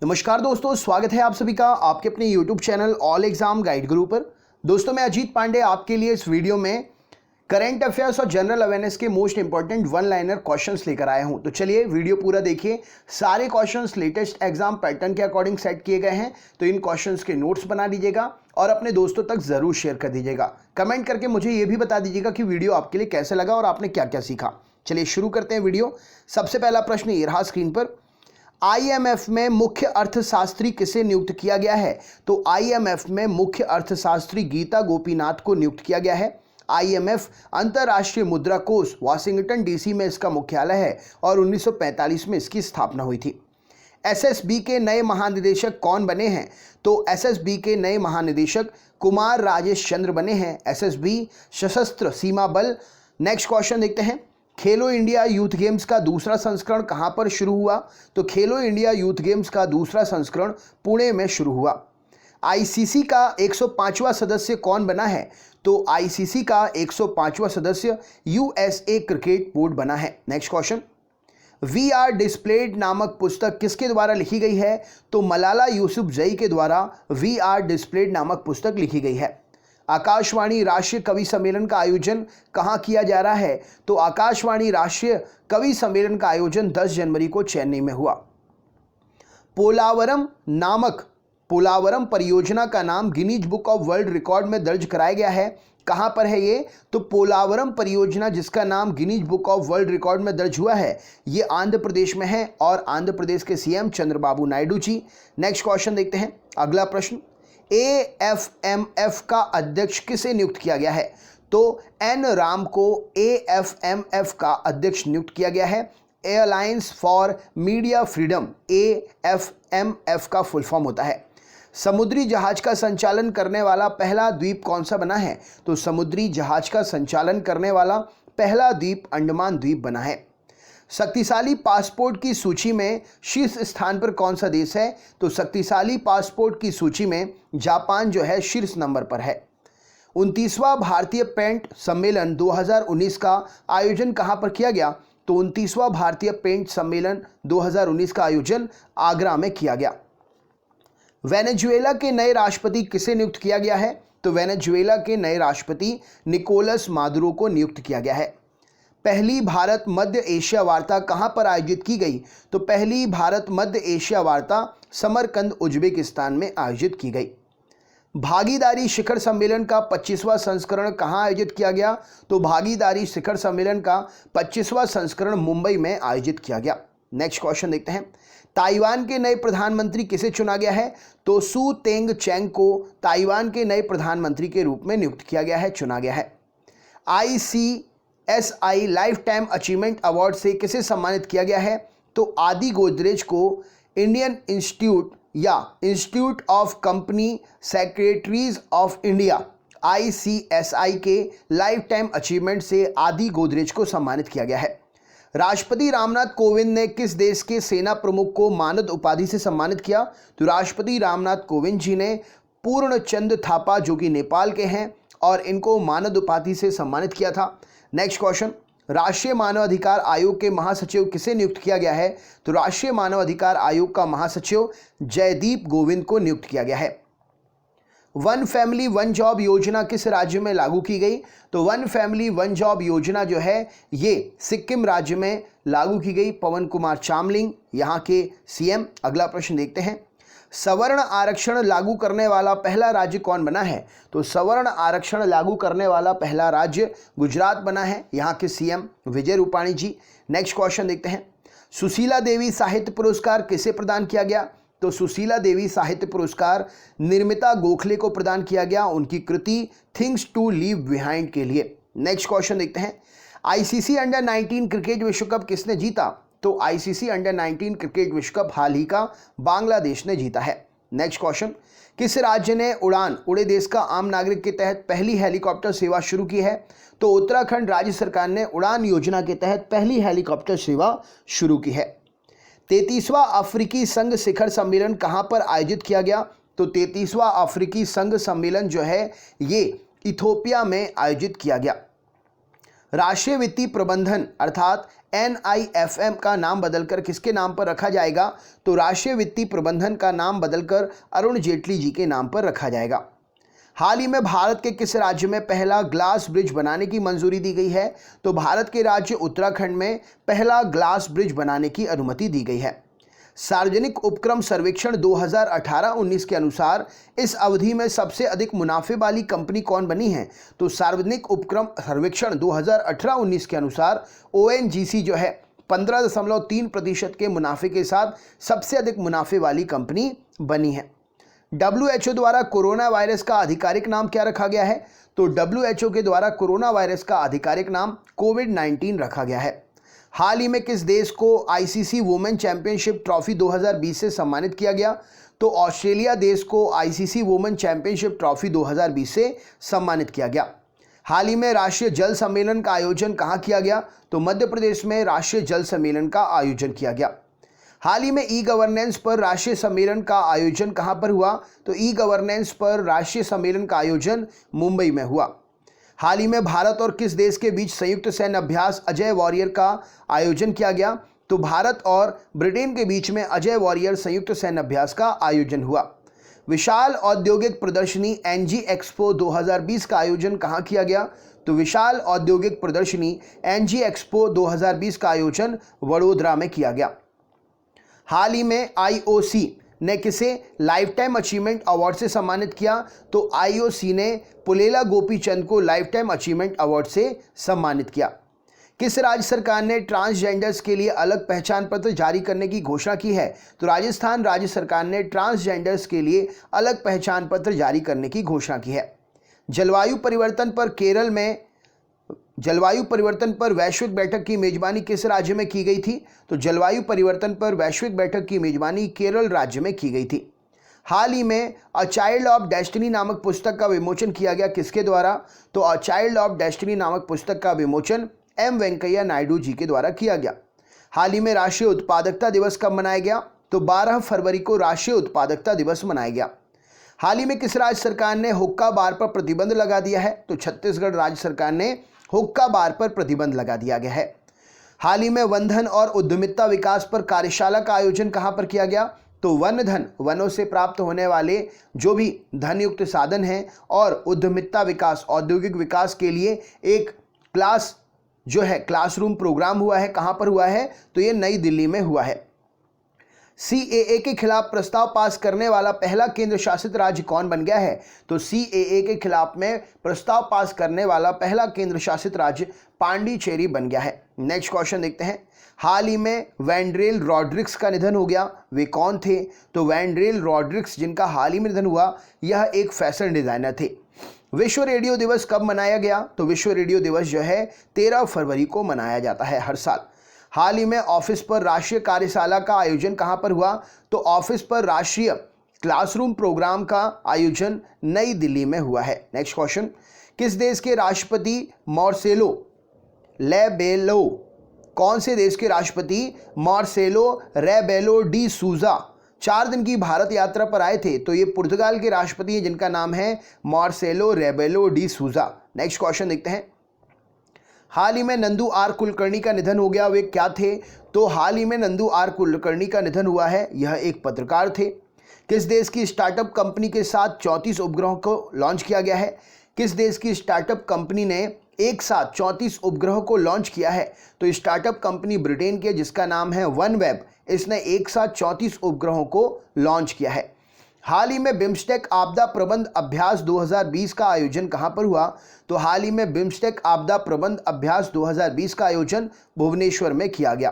नमस्कार दोस्तों, स्वागत है आप सभी का आपके अपने YouTube channel all exam guide गुरु पर। दोस्तों मैं अजीत पांडे आपके लिए इस वीडियो में करंट अफेयर्स और जनरल अवेयरनेस के most important one liner questions लेकर आया हूं। तो चलिए वीडियो पूरा देखिए। सारे क्वेश्चंस लेटेस्ट एग्जाम पैटर्न के अकॉर्डिंग सेट किए गए हैं, तो इन क्वेश्चंस के नोट्स बना लीजिएगा और अपने दोस्तों तक जरूर शेयर कर दीजिएगा। कमेंट करके मुझे ये भी बता दीजिएगा कि वीडियो आपके लिए कैसे लगा और आपने क्या क्या सीखा। चलिए शुरू करते हैं वीडियो। सबसे पहला प्रश्न ये रहा स्क्रीन पर, आईएमएफ में मुख्य अर्थशास्त्री किसे नियुक्त किया गया है? तो आईएमएफ में मुख्य अर्थशास्त्री गीता गोपीनाथ को नियुक्त किया गया है। आईएमएफ अंतर्राष्ट्रीय मुद्रा कोष वाशिंगटन डीसी में इसका मुख्यालय है और 1945 में इसकी स्थापना हुई थी। एसएसबी के नए महानिदेशक कौन बने हैं? तो एसएसबी के नए महानिदेशक कुमार राजेश चंद्र बने हैं। एसएसबी सशस्त्र सीमा बल। नेक्स्ट क्वेश्चन देखते हैं, खेलो इंडिया यूथ गेम्स का दूसरा संस्करण कहां पर शुरू हुआ? तो खेलो इंडिया यूथ गेम्स का दूसरा संस्करण पुणे में शुरू हुआ। आईसीसी का 105वां सदस्य कौन बना है? तो आईसीसी का 105वां सदस्य यूएसए क्रिकेट बोर्ड बना है। Next question, we are displaced नामक पुस्तक किसके द्वारा लिखी गई है? तो मलाला यूसुफजई के द्वारा वी आर डिस्प्लेड नामक पुस्तक लिखी गई है। आकाशवाणी राष्ट्रीय कवि सम्मेलन का आयोजन कहाँ किया जा रहा है? तो आकाशवाणी राष्ट्रीय कवि सम्मेलन का आयोजन 10 जनवरी को चेन्नई में हुआ। पोलावरम परियोजना का नाम Guinness book of world record में दर्ज कराया गया है। कहाँ पर है ये? तो पोलावरम परियोजना जिसका नाम Guinness book of world record में दर्ज हुआ है, ये आंध्र प्रदेश में है और आंध्र प्रदेश के CM Chandrababu Naidu ji. Next question देखते हैं। अगला प्रश्न, एएफएमएफ का अध्यक्ष किसे नियुक्त किया गया है? तो एन राम को एएफएमएफ का अध्यक्ष नियुक्त किया गया है। एलायंस फॉर मीडिया फ्रीडम एएफएमएफ का फुल फॉर्म होता है। समुद्री जहाज का संचालन करने वाला पहला द्वीप कौन सा बना है? तो समुद्री जहाज का संचालन करने वाला पहला द्वीप अंडमान द्वीप बना है। शक्तिशाली पासपोर्ट की सूची में शीर्ष स्थान पर कौन सा देश है? तो शक्तिशाली पासपोर्ट की सूची में जापान जो है शीर्ष नंबर पर है। 29वां भारतीय पेंट सम्मेलन 2019 का आयोजन कहां पर किया गया? तो 29वां भारतीय पेंट सम्मेलन 2019 का आयोजन आगरा में किया गया। वेनेजुएला के नए राष्ट्रपति किसे नियुक्त किया गया है? तो वेनेजुएला के नए राष्ट्रपति निकोलस मादुरो को नियुक्त किया गया है। पहली भारत मध्य एशिया वार्ता कहां पर आयोजित की गई? तो पहली भारत मध्य एशिया वार्ता समरकंद उज्बेकिस्तान में आयोजित की गई। भागीदारी शिखर सम्मेलन का 25वां संस्करण कहां आयोजित किया गया? तो भागीदारी शिखर सम्मेलन का 25वां संस्करण मुंबई में आयोजित किया गया। नेक्स्ट क्वेश्चन देखते हैं, ताइवान के नए प्रधानमंत्री किसे चुना गया है? तो सू तेंग चैंग को ताइवान के नए प्रधानमंत्री के रूप में नियुक्त किया गया है, चुना गया है। ICSI life time achievement award से किसे सम्मानित किया गया है? तो आदि गोदरेज को इंडियन इंस्टीट्यूट या institute of company secretaries of India ICSI के लाइफ टाइम अचीवमेंट से आदि गोदरेज को सम्मानित किया गया है। राष्ट्रपति रामनाथ कोविंद ने किस देश के सेना प्रमुख को मानद उपाधि से सम्मानित किया? तो राष्ट्रपति रामनाथ कोविंद जी ने पूर्णचंद थापा जो कि नेपाल के हैं और इनको मानद उपाधि से सम्मानित किया था। नेक्स्ट क्वेश्चन, राष्ट्रीय मानव अधिकार आयोग के महासचिव किसे नियुक्त किया गया है? तो राष्ट्रीय मानव अधिकार आयोग का महासचिव जयदीप गोविंद को नियुक्त किया गया है। वन फैमिली वन जॉब योजना किस राज्य में लागू की गई? तो वन फैमिली वन जॉब योजना जो है ये सिक्किम राज्य में लागू की गई। पवन कुमार चामलिंग यहाँ के सीएम। अगला प्रश्न देखते हैं, सवर्ण आरक्षण लागू करने वाला पहला राज्य कौन बना है? तो सवर्ण आरक्षण लागू करने वाला पहला राज्य गुजरात बना है, यहाँ के सीएम विजय रूपाणी जी। नेक्स्ट क्वेश्चन देखते हैं, सुशीला देवी साहित्य पुरस्कार किसे प्रदान किया गया? तो सुशीला देवी साहित्य पुरस्कार निर्मिता गोखले को प्रदान किया गया उनकी कृति थिंग्स टू लीव बिहाइंड के लिए। नेक्स्ट क्वेश्चन देखते हैं, आईसीसी अंडर 19 क्रिकेट विश्व कप किसने जीता? तो आईसीसी अंडर 19 क्रिकेट विश्व कप हाल ही का बांग्लादेश ने जीता है। नेक्स्ट क्वेश्चन, किस राज्य ने उड़ान उड़े देश का आम नागरिक के तहत पहली हेलीकॉप्टर सेवा शुरू की है? तो उत्तराखंड राज्य सरकार ने उड़ान योजना के तहत पहली हेलीकॉप्टर सेवा शुरू की है। 33वां अफ्रीकी संघ शिखर सम्मेलन कहां पर आयोजित किया गया? तो 33वां अफ्रीकी संघ सम्मेलन जो है ये इथोपिया में आयोजित किया गया। राष्ट्रीय वित्तीय प्रबंधन अर्थात NIFM का नाम बदलकर किसके नाम पर रखा जाएगा? तो राष्ट्रीय वित्तीय प्रबंधन का नाम बदलकर अरुण जेटली जी के नाम पर रखा जाएगा। हाल ही में भारत के किस राज्य में पहला ग्लास ब्रिज बनाने की मंजूरी दी गई है? तो भारत के राज्य उत्तराखंड में पहला ग्लास ब्रिज बनाने की अनुमति दी गई है। सार्वजनिक उपक्रम सर्वेक्षण 2018-19 के अनुसार इस अवधि में सबसे अधिक मुनाफे वाली कंपनी कौन बनी है? तो सार्वजनिक उपक्रम सर्वेक्षण 2018-19 के अनुसार ONGC जो है 15.3% के मुनाफे के साथ सबसे अधिक मुनाफे वाली कंपनी बनी है। WHO द्वारा कोरोना वायरस का आधिकारिक नाम क्या रखा गया है? तो WHO के द्वारा कोरोना वायरस का आधिकारिक नाम कोविड-19 रखा गया है। हाल ही में किस देश को ICC वुमेन चैंपियनशिप ट्रॉफी 2020 से सम्मानित किया गया? तो ऑस्ट्रेलिया देश को ICC वुमेन चैंपियनशिप ट्रॉफी 2020 से सम्मानित किया गया। हाल ही में राष्ट्रीय जल सम्मेलन का आयोजन कहाँ किया गया? तो मध्य प्रदेश में राष्ट्रीय जल सम्मेलन का आयोजन किया गया। हाल ही में ई-गवर्नेंस पर राष्ट्रीय सम्मेलन का आयोजन कहाँ पर हुआ? तो ई-गवर्नेंस पर राष्ट्रीय सम्मेलन का आयोजन मुंबई में हुआ। हाल ही में भारत और किस देश के बीच संयुक्त सैन्य अभ्यास अजय वॉरियर का आयोजन किया गया? तो भारत और ब्रिटेन के बीच में अजय वॉरियर संयुक्त सैन्य अभ्यास का आयोजन हुआ। विशाल औद्योगिक प्रदर्शनी NG एक्सपो 2020 का आयोजन कहाँ किया गया? तो विशाल औद्योगिक प्रदर्शनी NG एक्सपो 2020 का आयोजन वडोदरा में किया गया। हाल ही में IOC ने किसे लाइफ टाइम अचीवमेंट अवार्ड से सम्मानित किया? तो IOC ने पुलेला गोपीचंद को लाइफ टाइम अचीवमेंट अवार्ड से सम्मानित किया। किस राज्य सरकार ने ट्रांसजेंडर्स के लिए अलग पहचान पत्र जारी करने की घोषणा की है? तो राजस्थान राज्य सरकार ने ट्रांसजेंडर्स के लिए अलग पहचान पत्र जारी करने की घोषणा की है। जलवायु परिवर्तन पर वैश्विक बैठक की मेजबानी किस राज्य में की गई थी? तो जलवायु परिवर्तन पर वैश्विक बैठक की मेजबानी केरल राज्य में की गई थी। हाल ही में अ चाइल्ड ऑफ डेस्टिनी नामक पुस्तक का विमोचन किया गया, किसके द्वारा? तो अ चाइल्ड ऑफ डेस्टिनी नामक पुस्तक का विमोचन M वेंकैया नायडू जी के द्वारा किया गया। हाल ही में राष्ट्रीय उत्पादकता दिवस कब मनाया गया? तो 12 फरवरी को राष्ट्रीय उत्पादकता दिवस मनाया गया। हाल ही में किस राज्य सरकार ने हुक्का बार पर प्रतिबंध लगा दिया है? तो छत्तीसगढ़ राज्य सरकार ने हुक्का बार पर प्रतिबंध लगा दिया गया है। हाल ही में वनधन और उद्यमिता विकास पर कार्यशाला का आयोजन कहां पर किया गया? तो वन धन, वनों से प्राप्त होने वाले जो भी धनयुक्त साधन हैं, और उद्यमिता विकास, औद्योगिक विकास के लिए एक क्लास जो है क्लासरूम प्रोग्राम हुआ है। कहां पर हुआ है? तो ये नई दिल्ली में हुआ है। CAA के खिलाफ प्रस्ताव पास करने वाला पहला केंद्र शासित राज्य कौन बन गया है? तो CAA के खिलाफ में प्रस्ताव पास करने वाला पहला केंद्र शासित राज्य पांडिचेरी बन गया है। नेक्स्ट क्वेश्चन देखते हैं। हाल ही में वैंड्रेल रॉड्रिक्स का निधन हो गया, वे कौन थे? तो वैंड्रेल रॉड्रिक्स जिनका हाल ही में निधन हुआ, यह एक फैशन डिजाइनर थे। विश्व रेडियो दिवस कब मनाया गया? तो विश्व रेडियो दिवस जो है 13 फरवरी को मनाया जाता है हर साल। हाल ही में ऑफिस पर राष्ट्रीय कार्यशाला का आयोजन कहां पर हुआ? तो ऑफिस पर राष्ट्रीय क्लासरूम प्रोग्राम का आयोजन नई दिल्ली में हुआ है। Next question. किस देश के राष्ट्रपति मार्सेलो रेबेलो, कौन से देश के राष्ट्रपति मार्सेलो रेबेलो डी सूजा 4 दिन की भारत यात्रा पर आए थे? तो ये पुर्तगाल के राष्ट्रपति हैं जिनका नाम है मार्सेलो रेबेलो डी सूजा। नेक्स्ट क्वेश्चन देखते हैं। हाल ही में नंदू आर कुलकर्णी का निधन हो गया, वे क्या थे? तो हाल ही में नंदू आर कुलकर्णी का निधन हुआ है, यह एक पत्रकार थे। किस देश की स्टार्टअप कंपनी के साथ 34 उपग्रहों को लॉन्च किया गया है? किस देश की स्टार्टअप कंपनी ने एक साथ 34 उपग्रहों को लॉन्च किया है? तो स्टार्टअप कंपनी ब्रिटेन की जिसका नाम है वनवेब, इसने एक साथ 34 उपग्रहों को लॉन्च किया है। हाल ही में बिम्स्टेक आपदा प्रबंध अभ्यास 2020 का आयोजन कहां पर हुआ? तो हाल ही में बिम्स्टेक आपदा प्रबंध अभ्यास 2020 का आयोजन भुवनेश्वर में किया गया।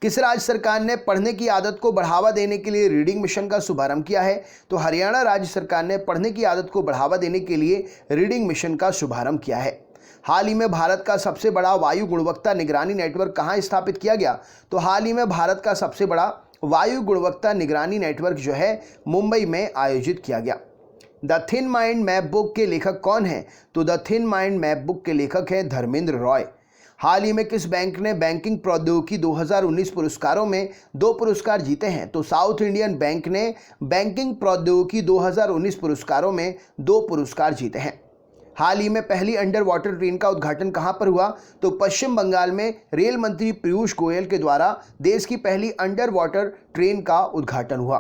किस राज्य सरकार ने पढ़ने की आदत को बढ़ावा देने के लिए रीडिंग मिशन का शुभारंभ किया है? तो हरियाणा राज्य सरकार ने पढ़ने की आदत को बढ़ावा देने के लिए रीडिंग मिशन का शुभारंभ किया है। हाल ही में भारत का सबसे बड़ा वायु गुणवत्ता निगरानी नेटवर्क कहाँ स्थापित किया गया? तो हाल ही में भारत का सबसे बड़ा वायु गुणवत्ता निगरानी नेटवर्क जो है मुंबई में आयोजित किया गया। The thin mind map book के लेखक कौन हैं? तो the thin mind map book के लेखक हैं धर्मेंद्र रॉय। हाल ही में किस बैंक ने बैंकिंग प्रौद्योगिकी 2019 पुरस्कारों में 2 पुरस्कार जीते हैं? तो साउथ इंडियन बैंक ने बैंकिंग प्रौद्योगिकी 2019 पुरस्कारों में 2 पुरस्कार जीते हैं। हाल ही में पहली अंडर वाटर ट्रेन का उद्घाटन कहां पर हुआ? तो पश्चिम बंगाल में रेल मंत्री पीयूष गोयल के द्वारा देश की पहली अंडर वाटर ट्रेन का उद्घाटन हुआ।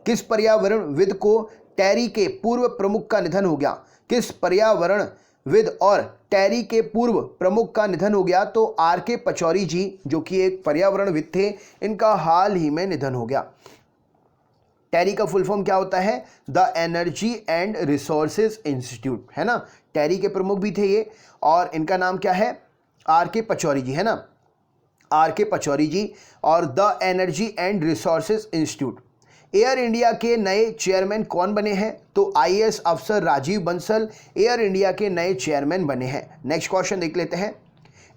किस पर्यावरणविद को टेरी के पूर्व प्रमुख का निधन हो गया? किस पर्यावरणविद और टेरी के पूर्व प्रमुख का निधन हो गया? तो आर.के. पचौरी जी, जो कि एक पर्यावरणविद थे, इनका हाल ही में निधन हो गया। टेरी का फुल फॉर्म क्या होता है? The energy and resources institute, है ना। टेरी के प्रमुख भी थे ये, और इनका नाम क्या है? आर.के. पचौरी जी, है ना, आर.के. पचौरी जी। और the energy and resources institute. Air India के नए चेयरमैन कौन बने हैं? तो आईएएस अफसर राजीव बंसल एयर इंडिया के नए चेयरमैन बने हैं। नेक्स्ट क्वेश्चन देख लेते हैं।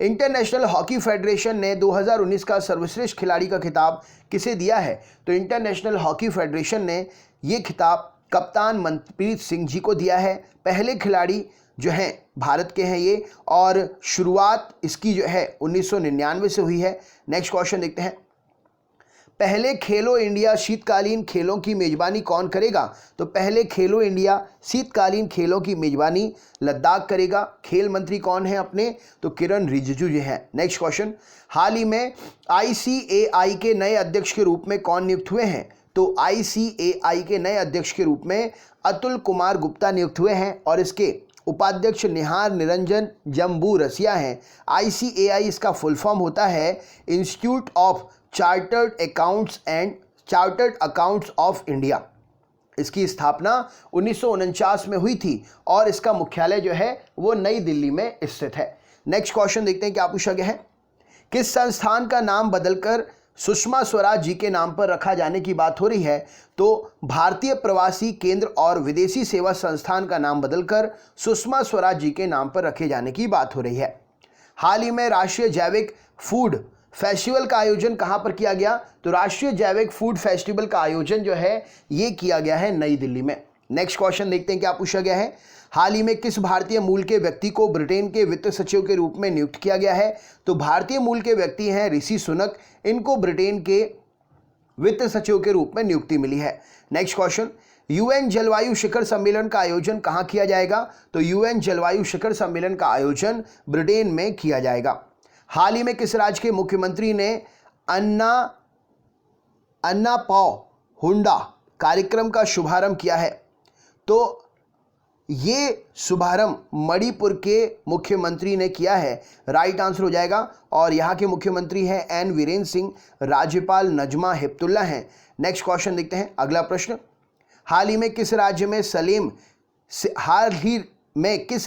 इंटरनेशनल हॉकी फेडरेशन ने 2019 का सर्वश्रेष्ठ खिलाड़ी का खिताब किसे दिया है? तो इंटरनेशनल हॉकी फेडरेशन ने ये खिताब कप्तान मनप्रीत सिंह जी को दिया है। पहले खिलाड़ी जो हैं भारत के हैं ये, और शुरुआत इसकी जो है 1999 से हुई है। नेक्स्ट क्वेश्चन देखते हैं। पहले खेलो इंडिया शीतकालीन खेलों की मेजबानी कौन करेगा? तो पहले खेलो इंडिया शीतकालीन खेलों की मेजबानी लद्दाख करेगा। खेल मंत्री कौन है अपने? तो किरण रिजिजू जी हैं। Next question. हाल ही में आईसीएआई के नए अध्यक्ष के रूप में कौन नियुक्त हुए हैं? तो आईसीएआई के नए अध्यक्ष के रूप में अतुल कुमार गुप्ता नियुक्त हुए हैं, और इसके उपाध्यक्ष निहार निरंजन जम्बू रसिया हैं। आईसीएआई इसका फुल फॉर्म होता है institute of chartered accounts of India. इसकी स्थापना 1949 में हुई थी, और इसका मुख्यालय जो है वो नई दिल्ली में स्थित है। नेक्स्ट क्वेश्चन देखते हैं क्या पूछा गया है। किस संस्थान का नाम बदलकर सुषमा स्वराज जी के नाम पर रखा जाने की बात हो रही है? तो भारतीय प्रवासी केंद्र और विदेशी सेवा संस्थान का नाम बदलकर सुषमा स्वराज जी के नाम पर रखे जाने की बात हो रही है। हाल ही में राष्ट्रीय जैविक फूड फेस्टिवल का आयोजन कहां पर किया गया? तो राष्ट्रीय जैविक फूड फेस्टिवल का आयोजन जो है ये किया गया है नई दिल्ली में। नेक्स्ट क्वेश्चन देखते हैं क्या पूछा गया है। हाल ही में किस भारतीय मूल के व्यक्ति को ब्रिटेन के वित्त सचिव के रूप में नियुक्त किया गया है? तो भारतीय मूल के व्यक्ति हैं ऋषि सुनक, इनको ब्रिटेन के वित्त सचिव के रूप में नियुक्ति मिली है। Next question. यूएन जलवायु शिखर सम्मेलन का आयोजन कहां किया जाएगा? तो यूएन जलवायु शिखर सम्मेलन का आयोजन ब्रिटेन में किया जाएगा। हाल ही में किस राज्य के मुख्यमंत्री ने अन्ना पाव हुंडा कार्यक्रम का शुभारंभ किया है? तो ये शुभारंभ मणिपुर के मुख्यमंत्री ने किया है। राइट आंसर हो जाएगा, और यहाँ के मुख्यमंत्री हैं एन वीरेंद्र सिंह, राज्यपाल नजमा हेपतुल्ला हैं। नेक्स्ट क्वेश्चन देखते हैं अगला प्रश्न। हाल ही में किस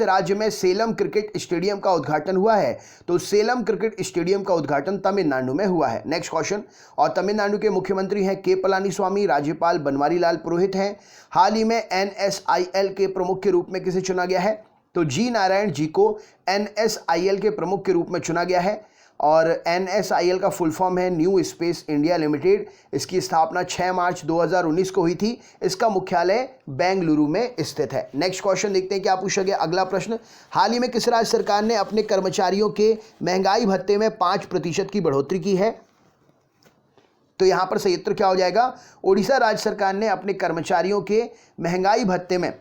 राज्य में सेलम क्रिकेट स्टेडियम का उद्घाटन हुआ है? तो सेलम क्रिकेट स्टेडियम का उद्घाटन तमिलनाडु में हुआ है। Next question. और तमिलनाडु के मुख्यमंत्री हैं के पलानीस्वामी, राज्यपाल बनवारी लाल पुरोहित हैं। हाल ही में एनएसआईएल के प्रमुख के रूप में किसे चुना गया है? तो जी नारायण जी को एनएसआईएल के प्रमुख के रूप में चुना गया है, और एनएसआईएल का फुल फॉर्म है न्यू स्पेस इंडिया लिमिटेड। इसकी स्थापना 6 मार्च 2019 को हुई थी। इसका मुख्यालय बेंगलुरु में स्थित है। नेक्स्ट क्वेश्चन देखते हैं क्या पूछा गया अगला प्रश्न। हाल ही में किस राज्य सरकार ने अपने कर्मचारियों के महंगाई भत्ते में 5% की बढ़ोतरी की है? तो यहां पर सही उत्तर क्या हो जाएगा? ओडिशा राज्य सरकार ने अपने कर्मचारियों के महंगाई भत्ते में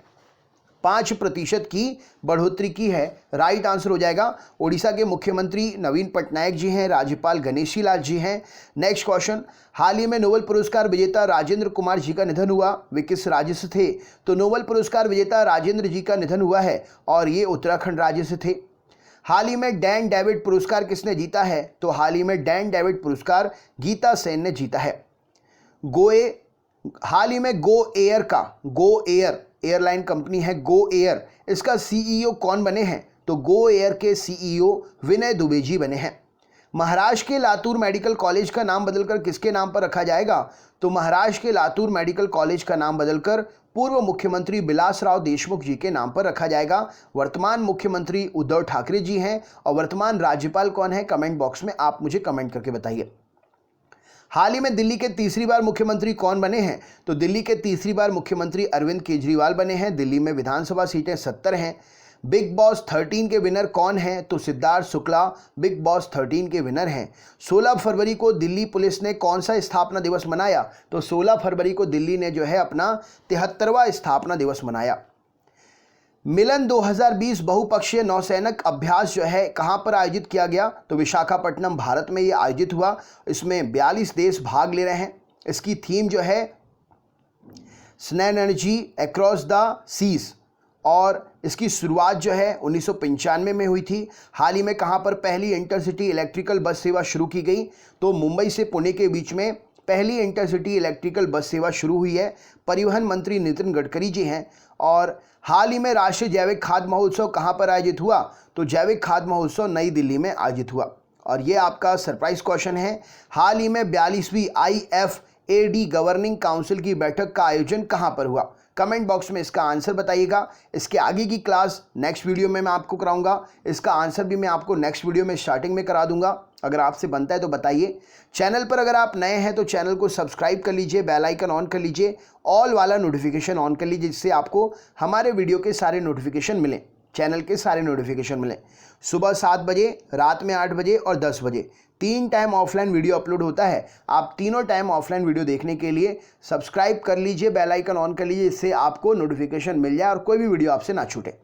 5% की बढ़ोतरी की है। राइट आंसर हो जाएगा। ओडिशा के मुख्यमंत्री नवीन पटनायक जी हैं, राज्यपाल गणेशी लाल जी हैं। Next question. हाल ही में नोबेल पुरस्कार विजेता राजेंद्र कुमार जी का निधन हुआ। वे किस राज्य से थे? तो नोबेल पुरस्कार विजेता राजेंद्र जी का निधन हुआ है, और ये उत्तराखंड राज्य से थे। हाल ही में डैन डेविड पुरस्कार किसने जीता है? तो हाल ही में डैन डेविड पुरस्कार गीता सेन ने जीता है। हाल ही में गो एयर एयरलाइन कंपनी है गो एयर, इसका सीईओ कौन बने हैं? तो गो एयर के सीईओ विनय दुबे जी बने हैं। महाराष्ट्र के लातूर मेडिकल कॉलेज का नाम बदलकर किसके नाम पर रखा जाएगा? तो महाराष्ट्र के लातूर मेडिकल कॉलेज का नाम बदलकर पूर्व मुख्यमंत्री विलासराव देशमुख जी के नाम पर रखा जाएगा। वर्तमान मुख्यमंत्री उद्धव ठाकरे जी हैं, और वर्तमान राज्यपाल कौन है? कमेंट बॉक्स में आप मुझे कमेंट करके बताइए। हाल ही में दिल्ली के तीसरी बार मुख्यमंत्री कौन बने हैं? तो दिल्ली के तीसरी बार मुख्यमंत्री अरविंद केजरीवाल बने हैं। दिल्ली में विधानसभा सीटें 70 हैं। बिग बॉस 13 के विनर कौन हैं? तो सिद्धार्थ शुक्ला बिग बॉस 13 के विनर हैं। 16 फरवरी को दिल्ली पुलिस ने कौन सा स्थापना दिवस मनाया? तो 16 फरवरी को दिल्ली ने जो है अपना 73वां स्थापना दिवस मनाया। मिलन 2020 बहुपक्षीय नौसैनिक अभ्यास जो है कहां पर आयोजित किया गया? तो विशाखापट्टनम भारत में ये आयोजित हुआ। इसमें 42 देश भाग ले रहे हैं। इसकी थीम जो है सिनर्जी अक्रॉस द सीज, और इसकी शुरुआत जो है 1995 में हुई थी। हाल ही में कहां पर पहली इंटरसिटी इलेक्ट्रिकल बस सेवा शुरू की गई? तो मुंबई से पुणे के बीच में पहली इंटरसिटी इलेक्ट्रिकल बस सेवा शुरू हुई है। परिवहन मंत्री नितिन गडकरी जी हैं। और हाल ही में राष्ट्रीय जैविक खाद्य महोत्सव कहां पर आयोजित हुआ? तो जैविक खाद्य महोत्सव नई दिल्ली में आयोजित हुआ। और ये आपका सरप्राइज क्वेश्चन है, हाल ही में 42वीं IFAD गवर्निंग काउंसिल की बैठक का आयोजन कहां पर हुआ? कमेंट बॉक्स में इसका आंसर बताइएगा। इसके आगे की क्लास नेक्स्ट वीडियो में मैं आपको कराऊंगा। इसका आंसर भी मैं आपको नेक्स्ट वीडियो में स्टार्टिंग में करा दूंगा। अगर आपसे बनता है तो बताइए। चैनल पर अगर आप नए हैं तो चैनल को सब्सक्राइब कर लीजिए, बेल आइकन ऑन कर लीजिए, ऑल वाला नोटिफिकेशन ऑन कर लीजिए, जिससे आपको हमारे वीडियो के सारे नोटिफिकेशन मिलें, चैनल के सारे नोटिफिकेशन मिलें। सुबह 7 बजे, रात में 8 बजे और 10 बजे 3 टाइम ऑफलाइन वीडियो अपलोड होता है। आप तीनों टाइम ऑफलाइन वीडियो देखने के लिए सब्सक्राइब कर लीजिए, बेल आइकन ऑन कर लीजिए, इससे आपको नोटिफिकेशन मिल जाए और कोई भी वीडियो आपसे ना छूटे।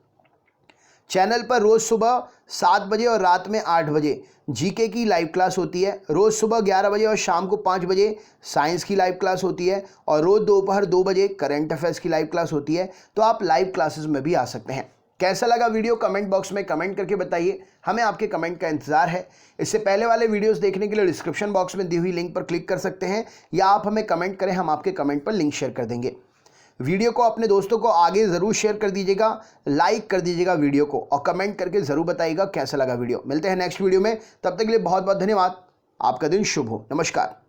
चैनल पर रोज़ सुबह 7 बजे और रात में 8 बजे जीके की लाइव क्लास होती है। रोज़ सुबह 11 बजे और शाम को 5 बजे साइंस की लाइव क्लास होती है। और रोज़ दोपहर 2 बजे करंट अफेयर्स की लाइव क्लास होती है। तो आप लाइव क्लासेस में भी आ सकते हैं। कैसा लगा वीडियो कमेंट बॉक्स में कमेंट करके बताइए, हमें आपके कमेंट का इंतजार है। इससे पहले वाले वीडियोस देखने के लिए डिस्क्रिप्शन बॉक्स में दी हुई लिंक पर क्लिक कर सकते हैं, या आप हमें कमेंट करें, हम आपके कमेंट पर लिंक शेयर कर देंगे। वीडियो को अपने दोस्तों को आगे ज़रूर शेयर कर दीजिएगा, लाइक कर दीजिएगा वीडियो को, और कमेंट करके ज़रूर बताइएगा कैसा लगा वीडियो। मिलते हैं नेक्स्ट वीडियो में, तब तक के लिए बहुत बहुत धन्यवाद। आपका दिन शुभ हो। नमस्कार।